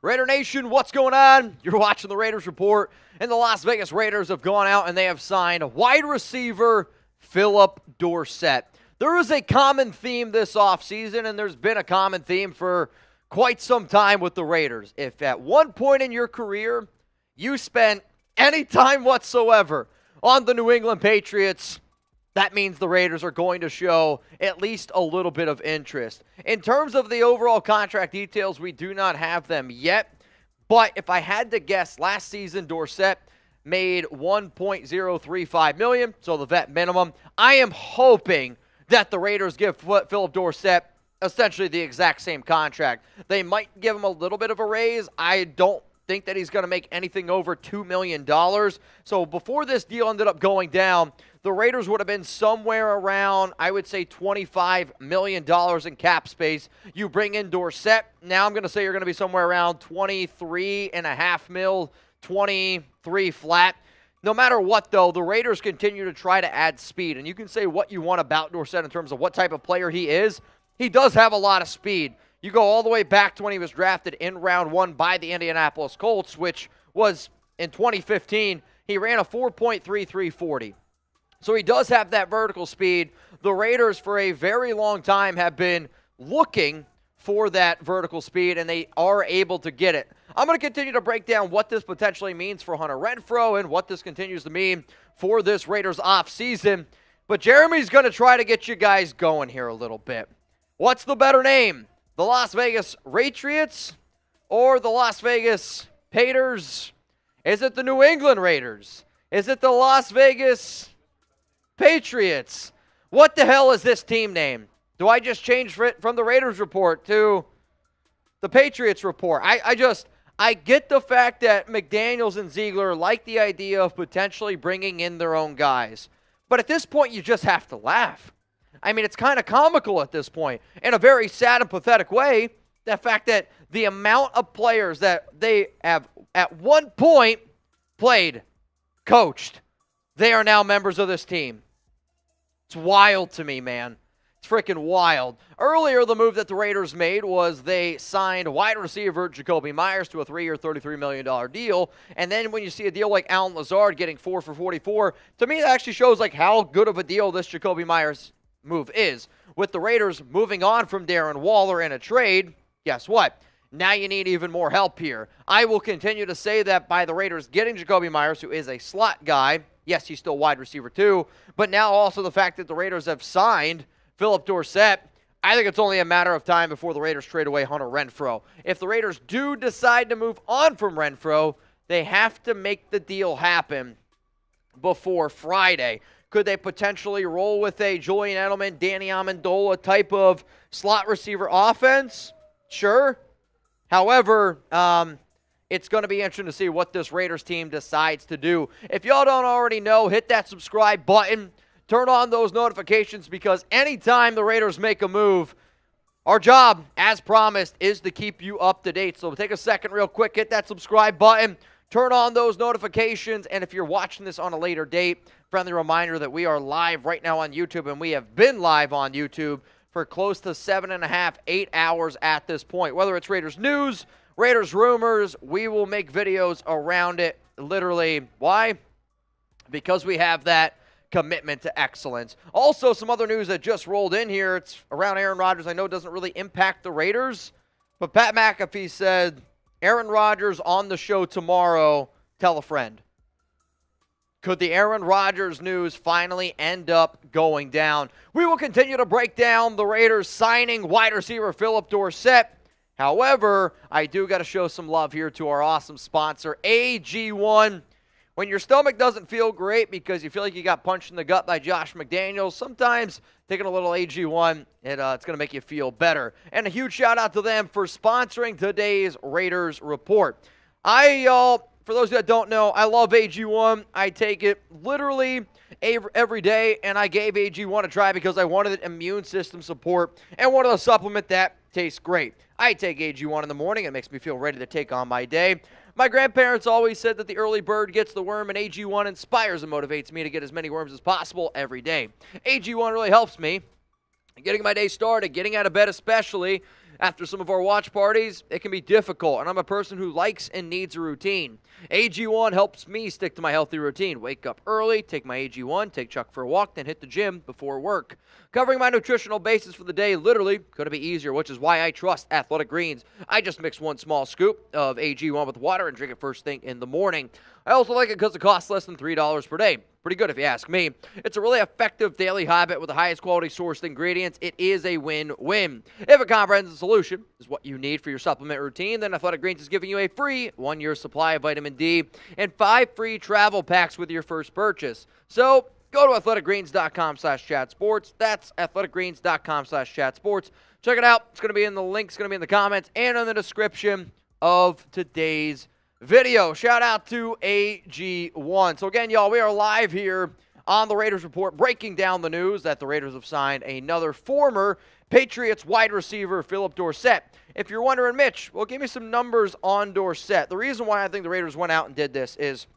Raider Nation, what's going on? You're watching the Raiders Report, and the Las Vegas Raiders have gone out and they have signed wide receiver Phillip Dorsett. There is a common theme this offseason, and there's been a common theme for quite some time with the Raiders. If at one point in your career you spent any time whatsoever on the New England Patriots, that means the Raiders are going to show at least a little bit of interest. In terms of the overall contract details, we do not have them yet. But if I had to guess, last season Dorsett made $1.035 million, so the vet minimum. I am hoping that the Raiders give Phillip Dorsett essentially the exact same contract. They might give him a little bit of a raise. I don't think that he's going to make anything over $2 million. So before this deal ended up going down, the Raiders would have been somewhere around, I would say, $25 million in cap space. You bring in Dorsett, now I'm going to say you're going to be somewhere around $23.5 million, 23 flat. No matter what, though, the Raiders continue to try to add speed. And you can say what you want about Dorsett in terms of what type of player he is. He does have a lot of speed. You go all the way back to when he was drafted in round 1 by the Indianapolis Colts, which was in 2015. He ran a 4.33 40. So he does have that vertical speed. The Raiders, for a very long time, have been looking for that vertical speed, and they are able to get it. I'm going to continue to break down what this potentially means for Hunter Renfrow and what this continues to mean for this Raiders offseason. But Jeremy's going to try to get you guys going here a little bit. What's the better name? The Las Vegas Patriots or the Las Vegas Patriots? Is it the New England Raiders? Is it the Las Vegas Patriots? What the hell is this team name? Do I just change it from the Raiders report to the Patriots report? I get the fact that McDaniels and Ziegler like the idea of potentially bringing in their own guys. But at this point, you just have to laugh. I mean, it's kind of comical at this point. In a very sad and pathetic way, the fact that the amount of players that they have at one point played, coached, they are now members of this team. It's wild to me, man. It's freaking wild. Earlier, the move that the Raiders made was they signed wide receiver Jakobi Meyers to a 3-year, $33 million deal. And then when you see a deal like Allen Lazard getting 4 for $44, to me that actually shows like how good of a deal this Jakobi Meyers move is. With the Raiders moving on from Darren Waller in a trade, guess what? Now you need even more help here. I will continue to say that by the Raiders getting Jakobi Meyers, who is a slot guy. Yes, he's still wide receiver too. But now also the fact that the Raiders have signed Phillip Dorsett, I think it's only a matter of time before the Raiders trade away Hunter Renfrow. If the Raiders do decide to move on from Renfrow, they have to make the deal happen before Friday. Could they potentially roll with a Julian Edelman, Danny Amendola type of slot receiver offense? Sure. However, it's going to be interesting to see what this Raiders team decides to do. If y'all don't already know, hit that subscribe button. Turn on those notifications because anytime the Raiders make a move, our job, as promised, is to keep you up to date. So take a second real quick, hit that subscribe button, turn on those notifications, and if you're watching this on a later date, friendly reminder that we are live right now on YouTube, and we have been live on YouTube for close to 7.5, 8 hours at this point. Whether it's Raiders news, Raiders rumors, we will make videos around it literally. Why? Because we have that commitment to excellence. Also, some other news that just rolled in here. It's around Aaron Rodgers. I know it doesn't really impact the Raiders, but Pat McAfee said, Aaron Rodgers on the show tomorrow, tell a friend. Could the Aaron Rodgers news finally end up going down? We will continue to break down the Raiders signing wide receiver Phillip Dorsett. However, I do got to show some love here to our awesome sponsor, AG1. When your stomach doesn't feel great because you feel like you got punched in the gut by Josh McDaniels, sometimes taking a little AG1, it's going to make you feel better. And a huge shout out to them for sponsoring today's Raiders Report. For those that don't know, I love AG1. I take it literally every day, and I gave AG1 a try because I wanted immune system support and wanted a supplement that tastes great. I take AG1 in the morning. It makes me feel ready to take on my day. My grandparents always said that the early bird gets the worm, and AG1 inspires and motivates me to get as many worms as possible every day. AG1 really helps me getting my day started, getting out of bed especially, After some of our watch parties, it can be difficult, and I'm a person who likes and needs a routine. AG1 helps me stick to my healthy routine. Wake up early, take my AG1, take Chuck for a walk, then hit the gym before work. Covering my nutritional basis for the day literally couldn't be easier, which is why I trust Athletic Greens. I just mix one small scoop of AG1 with water and drink it first thing in the morning. I also like it because it costs less than $3 per day. Pretty good if you ask me. It's a really effective daily habit with the highest quality sourced ingredients. It is a win-win. If a comprehensive solution is what you need for your supplement routine, then Athletic Greens is giving you a free 1-year supply of vitamin D and 5 free travel packs with your first purchase. So go to athleticgreens.com/chatsports. That's athleticgreens.com/chatsports. Check it out. It's going to be in the link. It's going to be in the comments and in the description of today's video. Shout out to AG1. So again, y'all, we are live here on the Raiders Report, breaking down the news that the Raiders have signed another former Patriots wide receiver, Phillip Dorsett. If you're wondering, Mitch, well, give me some numbers on Dorsett. The reason why I think the Raiders went out and did this is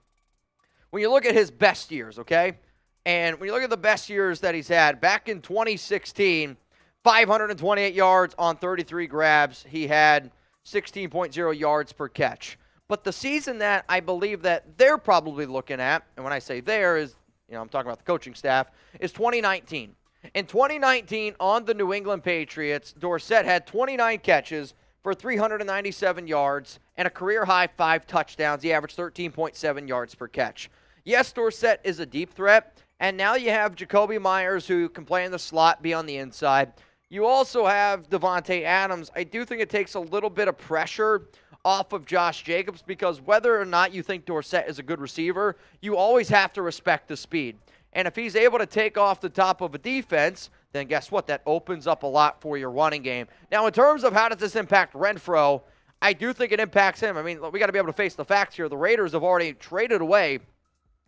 when you look at his best years, okay? And when you look at the best years that he's had, back in 2016, 528 yards on 33 grabs. He had 16.0 yards per catch. But the season that I believe that they're probably looking at, and when I say there is, I'm talking about the coaching staff, is 2019. In 2019, on the New England Patriots, Dorsett had 29 catches for 397 yards and a career-high 5 touchdowns. He averaged 13.7 yards per catch. Yes, Dorsett is a deep threat, and now you have Jakobi Meyers, who can play in the slot, be on the inside. You also have Davante Adams. I do think it takes a little bit of pressure off of Josh Jacobs, because whether or not you think Dorsett is a good receiver, you always have to respect the speed. And if he's able to take off the top of a defense, then guess what? That opens up a lot for your running game. Now, in terms of how does this impact Renfrow, I do think it impacts him. I mean, we got to be able to face the facts here. The Raiders have already traded away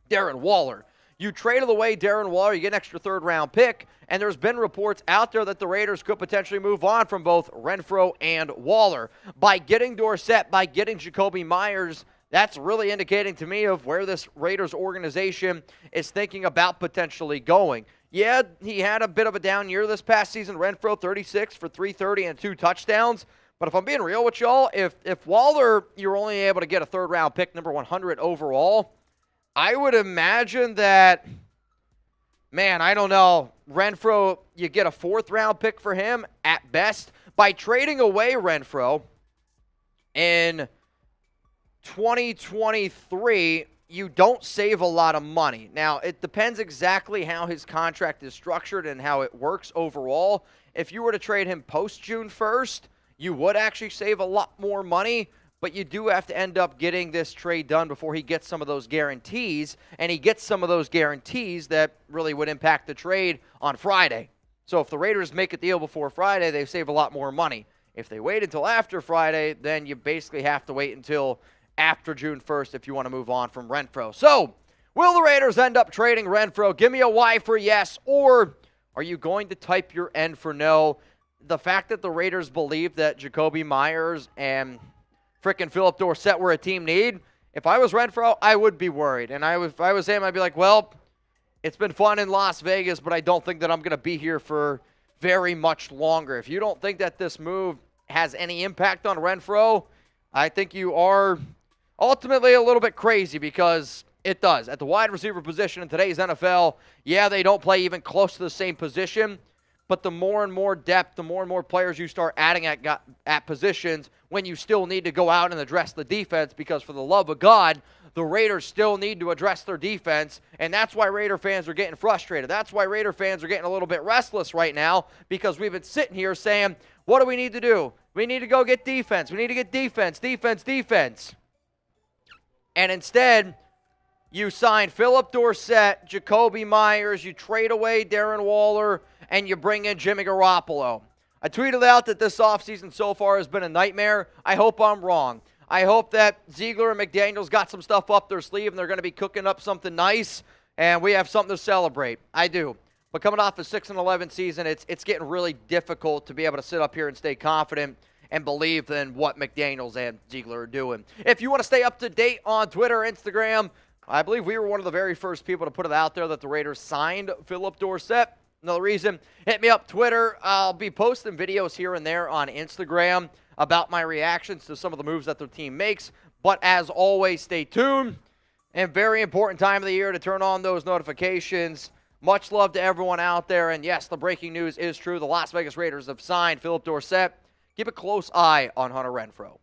Darren Waller. You traded away Darren Waller, you get an extra third-round pick, and there's been reports out there that the Raiders could potentially move on from both Renfrow and Waller. By getting Dorsett, by getting Jakobi Meyers, that's really indicating to me of where this Raiders organization is thinking about potentially going. Yeah, he had a bit of a down year this past season. Renfrow, 36 for 330 and 2 touchdowns. But if I'm being real with y'all, if Waller, you're only able to get a third-round pick, number 100 overall, I would imagine that, man, I don't know, Renfrow, you get a 4th-round pick for him at best. By trading away Renfrow in 2023, you don't save a lot of money. Now, it depends exactly how his contract is structured and how it works overall. If you were to trade him post-June 1st, you would actually save a lot more money. But you do have to end up getting this trade done before he gets some of those guarantees, and he gets some of those guarantees that really would impact the trade on Friday. So if the Raiders make a deal before Friday, they save a lot more money. If they wait until after Friday, then you basically have to wait until after June 1st if you want to move on from Renfrow. So, will the Raiders end up trading Renfrow? Give me a Y for yes, or are you going to type your N for no? The fact that the Raiders believe that Jakobi Meyers and frickin' Phillip Dorsett were a team need, if I was Renfrow, I would be worried. And if I was him, I'd be like, well, it's been fun in Las Vegas, but I don't think that I'm going to be here for very much longer. If you don't think that this move has any impact on Renfrow, I think you are ultimately a little bit crazy, because it does. At the wide receiver position in today's NFL, yeah, they don't play even close to the same position, but the more and more depth, the more and more players you start adding at positions when you still need to go out and address the defense, because for the love of God, the Raiders still need to address their defense, and that's why Raider fans are getting frustrated. That's why Raider fans are getting a little bit restless right now, because we've been sitting here saying, what do we need to do? We need to go get defense. We need to get defense, defense, defense. And instead, you sign Phillip Dorsett, Jakobi Meyers, you trade away Darren Waller, and you bring in Jimmy Garoppolo. I tweeted out that this offseason so far has been a nightmare. I hope I'm wrong. I hope that Ziegler and McDaniels got some stuff up their sleeve and they're going to be cooking up something nice, and we have something to celebrate. I do. But coming off a 6-11 season, it's getting really difficult to be able to sit up here and stay confident and believe in what McDaniels and Ziegler are doing. If you want to stay up to date on Twitter or Instagram, I believe we were one of the very first people to put it out there that the Raiders signed Phillip Dorsett. Another reason, hit me up Twitter. I'll be posting videos here and there on Instagram about my reactions to some of the moves that their team makes. But as always, stay tuned. And very important time of the year to turn on those notifications. Much love to everyone out there. And yes, the breaking news is true. The Las Vegas Raiders have signed Phillip Dorsett. Keep a close eye on Hunter Renfrow.